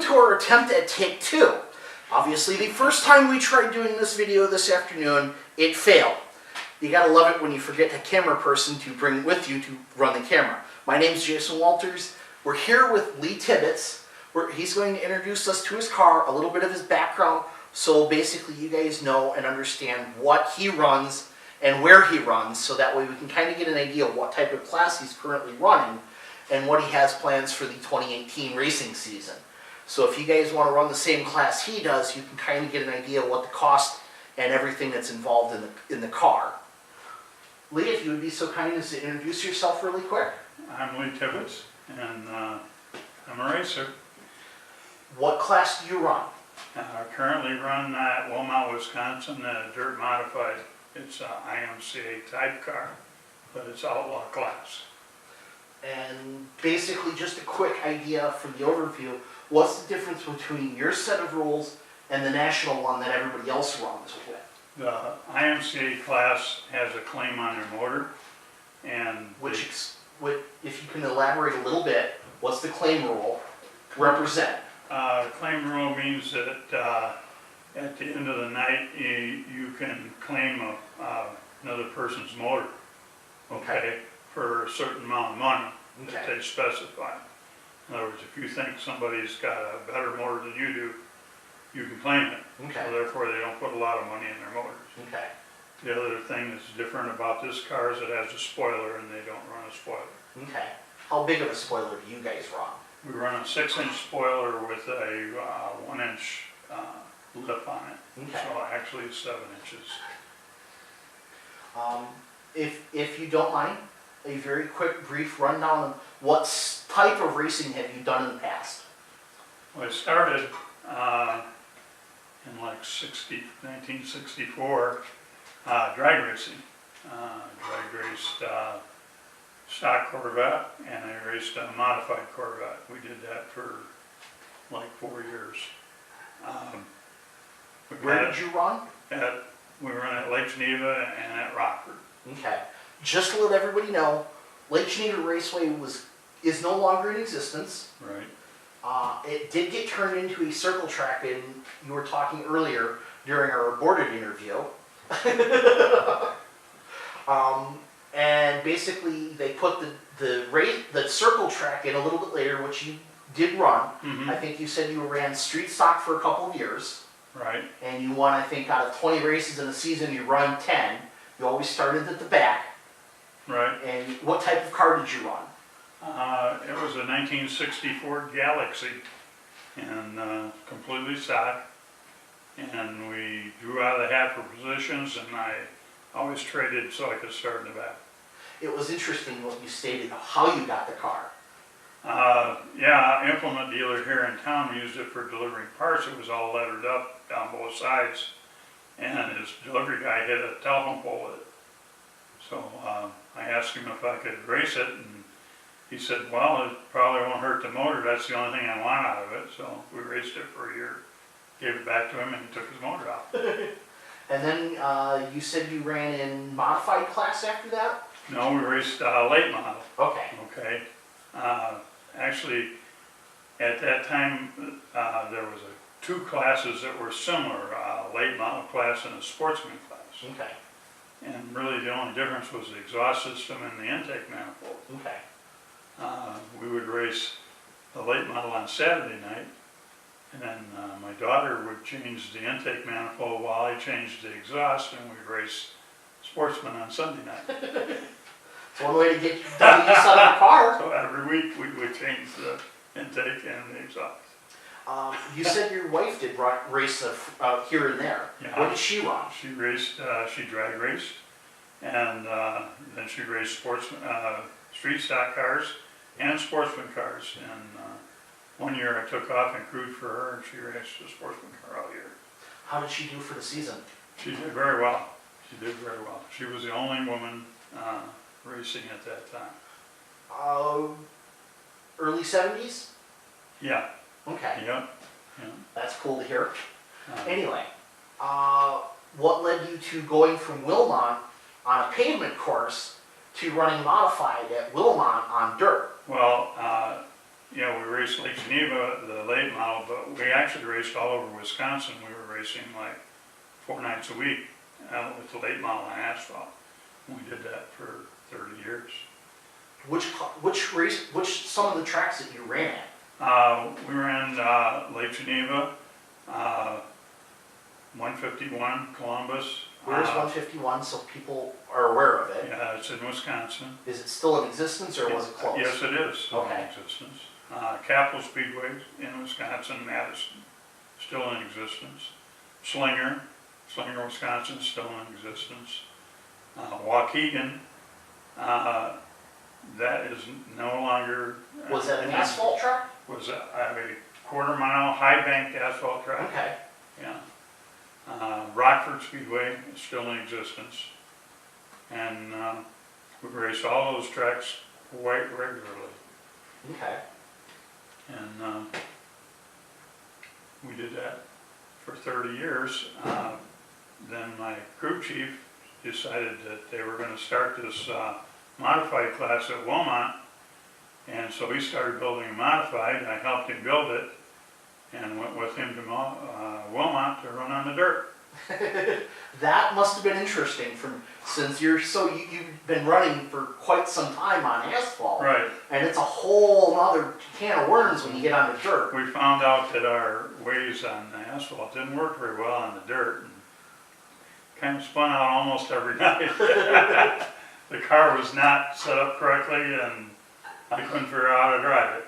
to our attempt at take two. Obviously, the first time we tried doing this video this afternoon, it failed. You gotta love it when you forget a camera person to bring with you to run the camera. My name's Jason Walters. We're here with Lee Tibits. He's going to introduce us to his car, a little bit of his background, so basically you guys know and understand what he runs and where he runs, so that way we can kind of get an idea of what type of class he's currently running and what he has plans for the 2018 racing season. So if you guys want to run the same class he does, you can kind of get an idea of what the cost and everything that's involved in the car. Lee, if you would be so kind as to introduce yourself really quick. I'm Lee Tibits, and I'm a racer. What class do you run? I currently run at Wilmot, Wisconsin, dirt modified. It's an ICMA type car, but it's outlaw class. And basically just a quick idea from the overview, what's the difference between your set of rules and the national one that everybody else runs with? The ICMA class has a claim on their motor, and if you can elaborate a little bit, what's the claim rule represent? Claim rule means that at the end of the night you can claim another person's motor, okay, for a certain amount of money that they specify. In other words, if you think somebody's got a better motor than you do, you can claim it. So therefore they don't put a lot of money in their motors. The other thing that's different about this car is it has a spoiler, and they don't run a spoiler. How big of a spoiler do you guys run? We run a 6-inch spoiler with a 1-inch lip on it. So actually it's 7 inches. If you don't mind, a very quick, brief rundown of what type of racing have you done in the past? Well, I started in like 1964 drag racing. Drag raced stock Corvette, and I raced a modified Corvette. We did that for like 4 years. Where did you run? We ran at Lake Geneva and at Rockford. Just to let everybody know, Lake Geneva Raceway is no longer in existence. It did get turned into a circle track, and you were talking earlier during our aborted interview. And basically they put the circle track in a little bit later, which you did run. I think you said you ran street stock for a couple of years. And you won, I think, out of 20 races in a season, you run 10. You always started at the back. And what type of car did you run? It was a 1964 Galaxy, and completely stock. And we drew out of the hat for positions, and I always traded so I could start in the back. It was interesting what you stated, how you got the car. Implement dealer here in town used it for delivering parts. It was all lettered up down both sides, and his delivery guy hit a telephone pole with it. So I asked him if I could race it, and he said, well, it probably won't hurt the motor. That's the only thing I want out of it. So we raced it for a year, gave it back to him, and he took his motor out. And then you said you ran in modified class after that? No, we raced late model. Actually, at that time, there was two classes that were similar, late model class and a sportsman class. And really the only difference was the exhaust system and the intake manifold. We would race the late model on Saturday night, and then my daughter would change the intake manifold while I changed the exhaust, and we'd race sportsman on Sunday night. It's one way to get use out of the car. So every week we would change the intake and the exhaust. You said your wife did race here and there. What did she run? She raced, she drag raced, and then she raced street stock cars and sportsman cars. And one year I took off and crewed for her, and she raced a sportsman car all year. How did she do for the season? She did very well. She did very well. She was the only woman racing at that time. Early 70s? Yeah. That's cool to hear. Anyway, what led you to going from Wilmot on a pavement course to running modified at Wilmot on dirt? Well, yeah, we raced Lake Geneva, the late model, but we actually raced all over Wisconsin. We were racing like 4 nights a week with the late model on asphalt. We did that for 30 years. Which some of the tracks that you ran at? We ran Lake Geneva, 151, Columbus. Where's 151 so people are aware of it? Yeah, it's in Wisconsin. Is it still in existence or was it closed? Yes, it is still Okay. in existence. Capital Speedway in Wisconsin, Madison, still in existence. Slinger, Wisconsin, still in existence. Waukegan, that is no longer. Was that an asphalt track? Was a 1/4 mile high banked asphalt track. Okay. Yeah. Rockford Speedway is still in existence. And we race all those tracks quite regularly. Okay. And we did that for 30 years. Then my crew chief decided that they were going to start this modified class at Wilmot. And so he started building a modified. I helped him build it and went with him to Wilmot to run on the dirt. That must have been interesting since you've been running for quite some time on asphalt. Right. And it's a whole other can of worms when you get on the dirt. We found out that our ways on the asphalt didn't work very well on the dirt. And kind of spun out almost every night. The car was not set up correctly and I couldn't figure out how to drive it.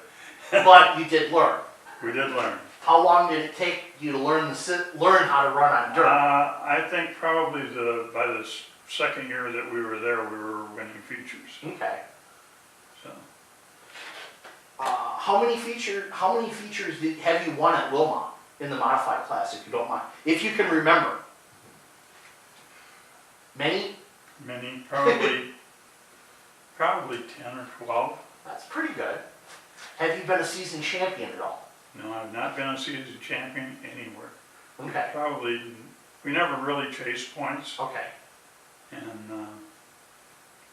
But you did learn. We did learn. How long did it take you to learn how to run on dirt? I think probably by the second year that we were there, we were winning features. Okay. So. How many features have you won at Wilmot in the modified class, if you don't mind, if you can remember? Many. Many, probably 10 or 12. That's pretty good. Have you been a season champion at all? No, I've not been a season champion anywhere. Okay. We never really chased points. Okay. And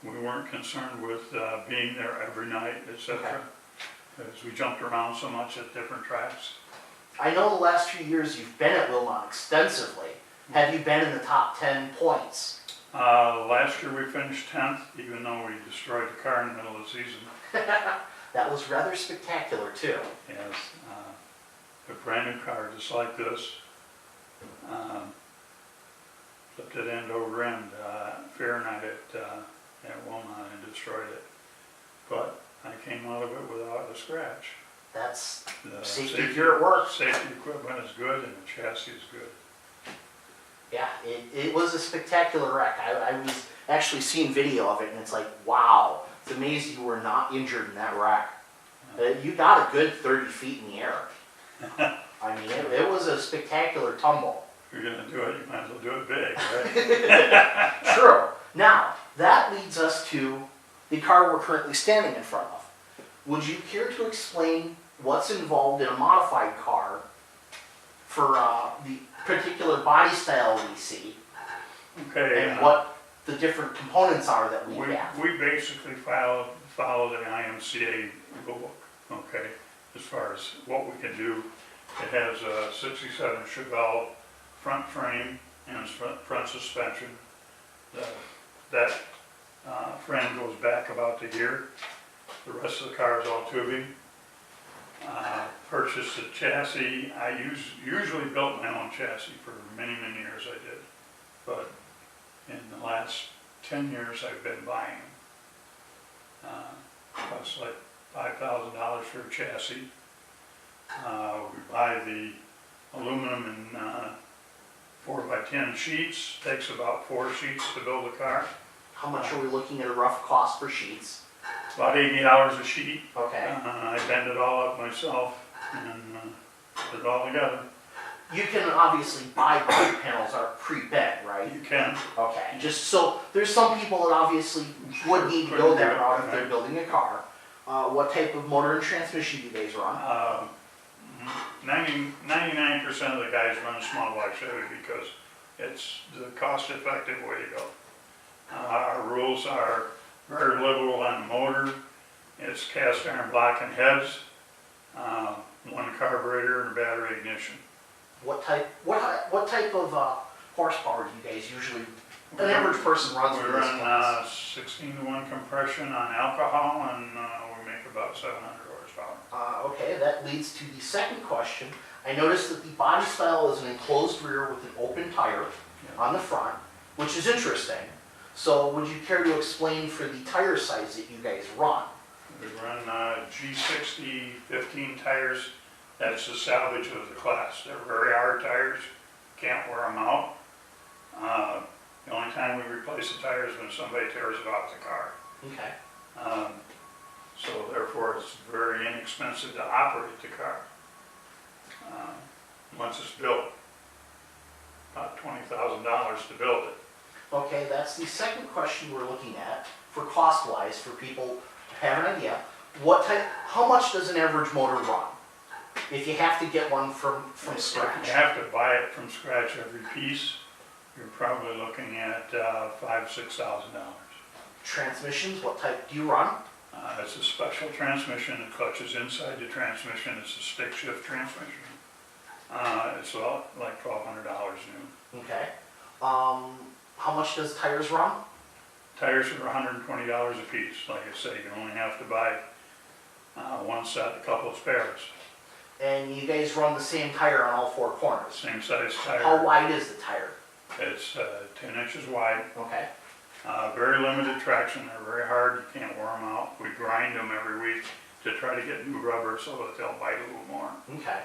we weren't concerned with being there every night, etc. Because we jumped around so much at different tracks. I know the last few years you've been at Wilmot extensively. Have you been in the top 10 points? Last year we finished 10th, even though we destroyed the car in the middle of the season. That was rather spectacular too. Yes, a brand new car just like this. Flipped it end over end, fair night at Wilmot and destroyed it. But I came out of it without a scratch. That's The safety gear at work. Safety equipment is good and the chassis is good. Yeah, it was a spectacular wreck. I was actually seeing video of it and it's like, wow, it's amazing you were not injured in that wreck. You got a good 30 feet in the air. I mean, it was a spectacular tumble. If you're going to do it, you might as well do it big, right? True. Now, that leads us to the car we're currently standing in front of. Would you care to explain what's involved in a modified car for the particular body style we see, Okay. and what the different components are that we have? We basically follow the IMCA rule book, okay, as far as what we can do. It has a 67 Chevelle front frame and front suspension. That frame goes back about to here. The rest of the car is all tubing. Purchased the chassis. I usually built my own chassis for many years I did. But in the last 10 years I've been buying. Costs like $5,000 for a chassis. We buy the aluminum in 4x10 sheets. Takes about 4 sheets to build a car. How much are we looking at a rough cost for sheets? About $80 a sheet. Okay. I bend it all up myself and put it all together. You can obviously buy bike panels that are pre-bent, right? You can. Okay. Just so there's some people that obviously would need to go that route if they're building a car. What type of motor and transmission do you guys run? 99% of the guys run a small block Chevy because it's the cost-effective way to go. Our rules are very liberal on the motor. It's cast iron block and heads, one carburetor and a battery ignition. What type of horsepower do you guys usually, an average person runs We with this run class? 16-to-1 compression on alcohol, and we make about 700 horsepower. Okay, that leads to the second question. I noticed that the body style is an enclosed rear with an open tire on the front, which is interesting. So would you care to explain for the tire size that you guys run? We run G60 15 tires. That's the salvage of the class. They're very hard tires, can't wear them out. The only time we replace the tires is when somebody tears it off the car. Okay. So therefore it's very inexpensive to operate the car. Once it's built, about $20,000 to build it. Okay, that's the second question we're looking at for cost-wise, for people to have an idea. How much does an average motor run? If you have to get one from scratch. If you have to buy it from scratch every piece, you're probably looking at $5,000–6,000. Transmissions, what type do you run? It's a special transmission. The clutch is inside the transmission. It's a stick shift transmission. It's like $1,200 new. Okay. How much does tires run? Tires are $120 a piece. Like I say, you only have to buy one set, a couple of spares. And you guys run the same tire on all four corners? Same size tire. How wide is the tire? It's 10 inches wide. Okay. Very limited traction. They're very hard. You can't wear them out. We grind them every week to try to get new rubber so that they'll bite a little more. Okay.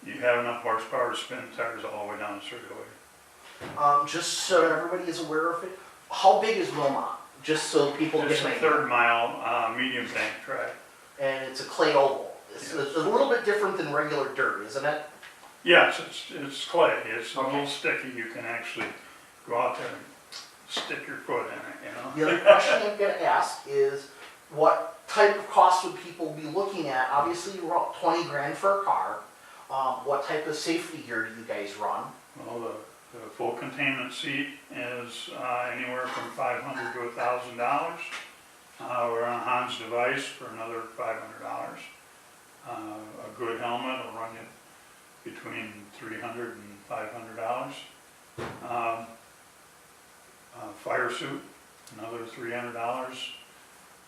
You have enough horsepower to spin the tires all the way down the straightaway. Just so everybody is aware of it, how big is Wilmot? Just so people It's get a an idea. 3rd mile medium bank track. And it's a clay oval. It's a little bit different than regular dirt, isn't it? Yes, it's clay. It's a Okay. little sticky. You can actually go out there and stick your foot in it, you know? The other question I'm going to ask is, what type of cost would people be looking at? Obviously, you're about 20 grand for a car. What type of safety gear do you guys run? Well, the full containment seat is anywhere from $500 to $1,000. We're on Hans device for another $500. A good helmet will run you between $300 and $500. Fire suit, another $300.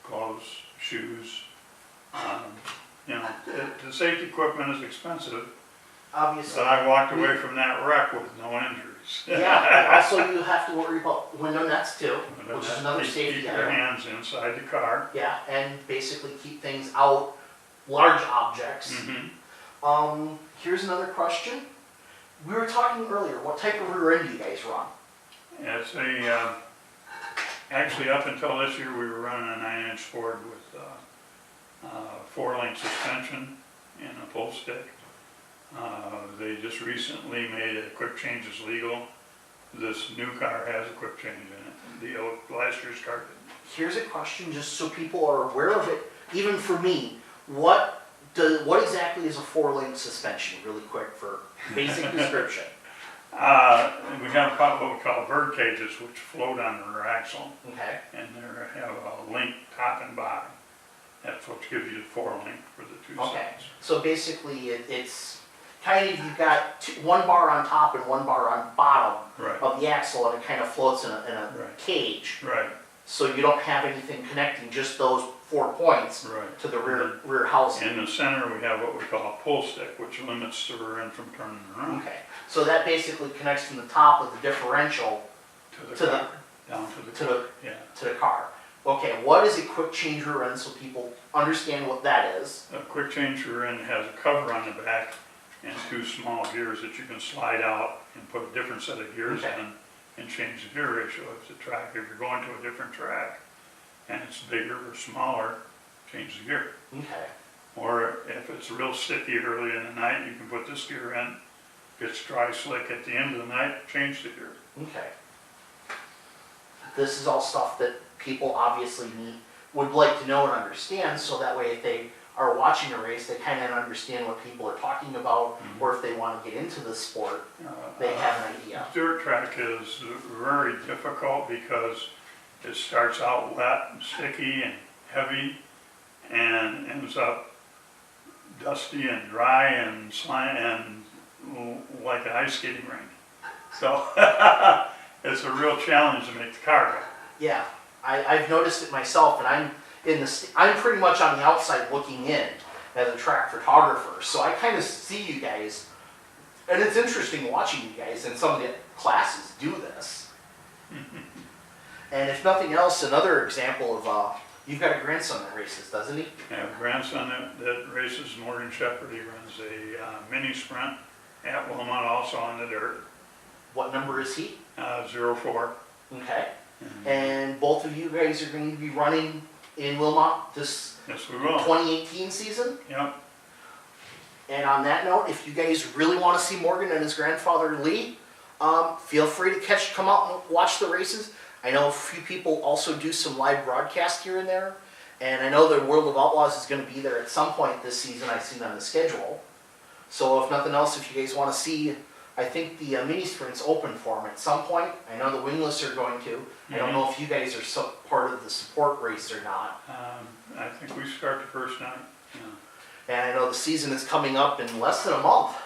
Gloves, shoes. You know, the safety equipment is expensive. Obviously. So I walked away from that wreck with no injuries. Yeah, and also you have to worry about window nets too, which is another Keep safety your item. hands inside the car. Yeah, and basically keep things out, large objects. Mm-hmm. Here's another question. We were talking earlier, what type of rear end do you guys run? It's actually up until this year we were running a 9-inch Ford with 4-link suspension and a pull stick. They just recently made a quick changes legal. This new car has a quick change in it. The old last year's car didn't. Here's a question, just so people are aware of it, even for me. What exactly is a 4-link suspension, really quick, for basic description? We have what we call bird cages, which float on the rear axle, Okay. and they have a link top and bottom. That's what gives you the 4-link for the two Okay, sides. so basically it's kind of, you've got one bar on top and one bar on bottom Right. of the axle, and it kind of floats in a Right. cage. Right. So you don't have anything connecting, just those 4 points Right. to the rear housing. In the center, we have what we call a pull stick, which limits the rear end from turning around Okay, so that basically connects from the top of the differential to the to the- car, down to the to car. the Yeah. to the car. Okay, what is a quick change rear end so people understand what that is? A quick change rear end has a cover on the back and 2 small gears that you can slide out and put a different set of gears Okay. in and change the gear ratio of the track. If you're going to a different track and it's bigger or smaller, change the gear. Okay, Or if it's real sticky early in the night, you can put this gear in. If it's dry slick at the end of the night, change the gear. okay. This is all stuff that people obviously would like to know and understand, so that way if they are watching a race, they kind of understand what people are talking about, or if they want to get into the sport, they have an idea. Dirt track is very difficult because it starts out wet and sticky and heavy and ends up dusty and dry and slime and like an ice skating rink. So it's a real challenge to make the car go. Yeah, I've noticed it myself, and I'm pretty much on the outside looking in as a track photographer, so I kind of see you guys, and it's interesting watching you guys in some of the classes do this. And if nothing else, another example of, you've got a grandson that races, doesn't he? I have a grandson that races Morgan Shepherd. He runs a mini sprint at Wilmot, also on the dirt. What number is he? 04. Okay. And both of you guys are going to be running in Wilmot this Yes, we will. 2018 season? Yep. And on that note, if you guys really want to see Morgan and his grandfather Lee, feel free to come out and watch the races. I know a few people also do some live broadcast here and there, and I know the World of Outlaws is going to be there at some point this season. I've seen on the schedule. So if nothing else, if you guys want to see, I think the mini sprint's open for them at some point. I know the wingless are going to. I don't know if you guys are part of the support race or not. I think we start the first night. Yeah. And I know the season is coming up in less than a month.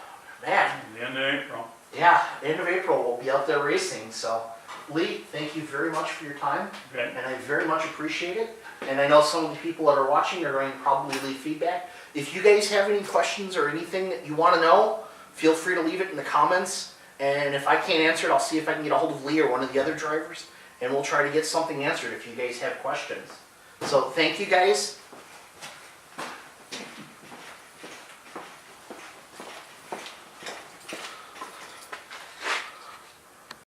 Man. The end of April. Yeah, end of April we'll be out there racing. So, Lee, thank you very much for your time. Okay. And I very much appreciate it. And I know some of the people that are watching are going to probably leave feedback. If you guys have any questions or anything that you want to know, feel free to leave it in the comments. And if I can't answer it, I'll see if I can get a hold of Lee or one of the other drivers. And we'll try to get something answered if you guys have questions. So thank you guys.